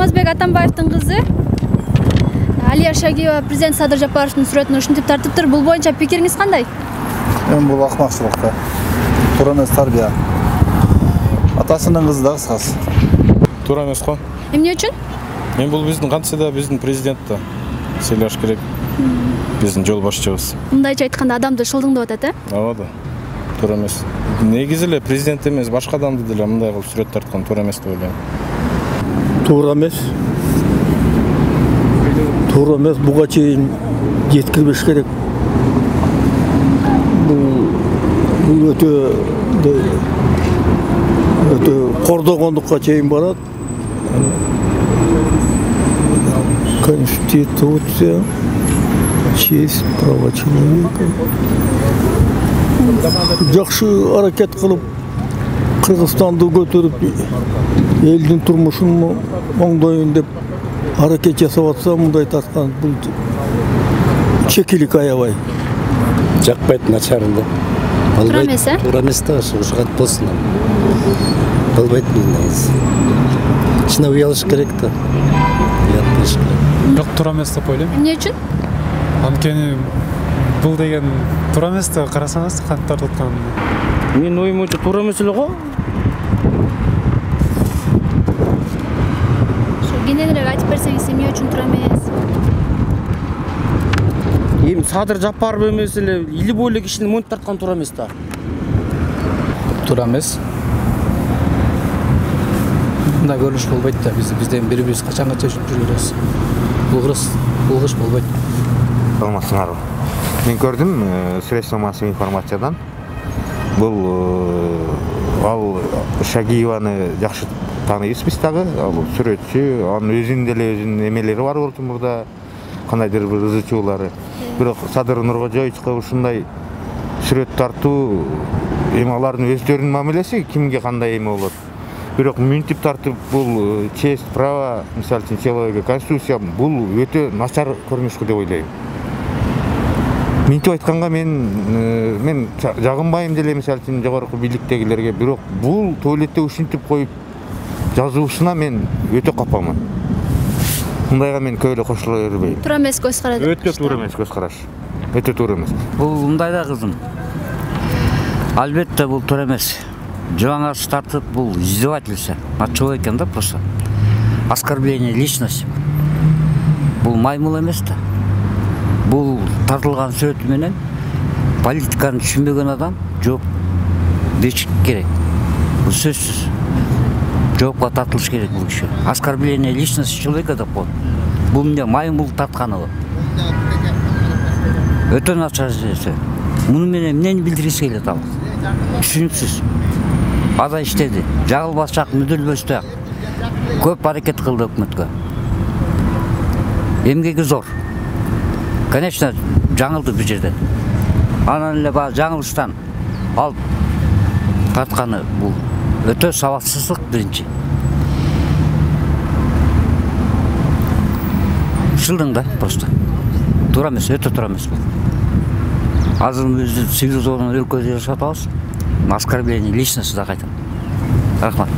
Алмазбек Атамбаевдин кызы Алия Шагиева президент Садыр Жапаровдун сүрөтүн ушинтип тартыптыр. Бул боюнча пикириңиз кандай? Мен бул акмакчылык да. Туура эмес тарбия. Атасынын кызы да кыскасы. Туура эмес го. Эмне үчүн? Мен бул биздин кантсе да биздин президент да. Сыйлаш керек. Биздин жол башчыбыз. Мындайча айтканда адамды шылдыңдап атат, Ооба да. Туура эмес. Негизи эле президент эмес, башка адамды деле мындай кылып сүрөт тарткан туура эмес деп ойлойм. Туура эмес. Туура эмес, буга чейин жеткирбеш керек. Бул өтө кордогондукка чейин барат. Конституция, честь, права человека. Жакшы аракет кылып, Кыргызстанды көтөрүп, элдин турмушун оңдойун деп аракет жасап атса, мындай тарткан бул чекилик аябай. Жакпайт начарында. Туура эмес, Туура эмес да, ушуга болсун. Болбойт негизи. Ичине уялыш керек да. Уялыш керек. Жок, туура эмес деп ойлойм. Эмне үчүн? Анткени бул деген туура эмес да, карасаңыз кантип тартып атканын. Менин оюм боюнча туура эмес эле го. Кененирээк айтып берсеңиз, эмне үчүн туура эмес? Эми Садыр Жапаров эмес эле или бойлуу кишини монтип тарткан туура эмес да. Туура эмес. Мындай көрүнүш болбойт да. Бизден бири-бирибиз качанга чечип жүрөбүз. Бул кыш болбойт. Саламатсыңарбы? Мен көрдүм средства массовый информациядан. Бул ал Шагиеваны жакшы тааныйбыз биз дагы. Ал сүрөтчү, анын өзүнүн деле өзүнүн эмелери бар болчу мурда. Кандайдыр бир ызы чуулары. Бирок Садыр Нуркожоевичке ушундай сүрөт тартуу эми алардын өздөрүнүн мамилеси, кимге кандай эме болот. Бирок мынтип тартып бул честь, права, мисалы үчүн человека, конституция бул өтө начар көрүнүш деп ойлойм. Мынтип айтканга мен жагынбайм деле мисалы үчүн жогорку бийликтегилерге, бирок бул туалетте ушинтип коюп жазуусуна мен өтө капамын. Мындайга мен көйлө кошуло бербейм. Туура эмес көз караш. Өтө туура эмес көз караш. Өтө туура эмес. Бул мындай да кызым. Албетте бул туура эмес. Жабаңасы тартып бул издевательство над человеком да просто. Оскорбление личности. Бул маймыл эмес да. Бул тартылган сүрөтү менен политиканы түшүнбөгөн адам жооп бериш керек. Бул сөзсүз. Жоопко тартылыш керек бул киши. Оскорбление личности человека деп коет. Бул эмне маймыл тартканы бул. Өтө начар нерсе. Муну менен эмнени билдиргиси келет ал? Түшүнүксүз. Аза иштеди. Жагылбашак, мүдүлбөстөк. Көп аракет кылды өкмөткө. Эмгеги зор. Конечно, жаңылды бул жерден. Анан эле баягы жаңылыштан алып тартканы бул өтө сабатсыздык биринчи. Шылдың да просто. Туура эмес, өтө туура эмес бул. Азыр биздин цивилизованный өлкөдө жашап атабыз. Оскорбление личности да кайтам. Рахмат.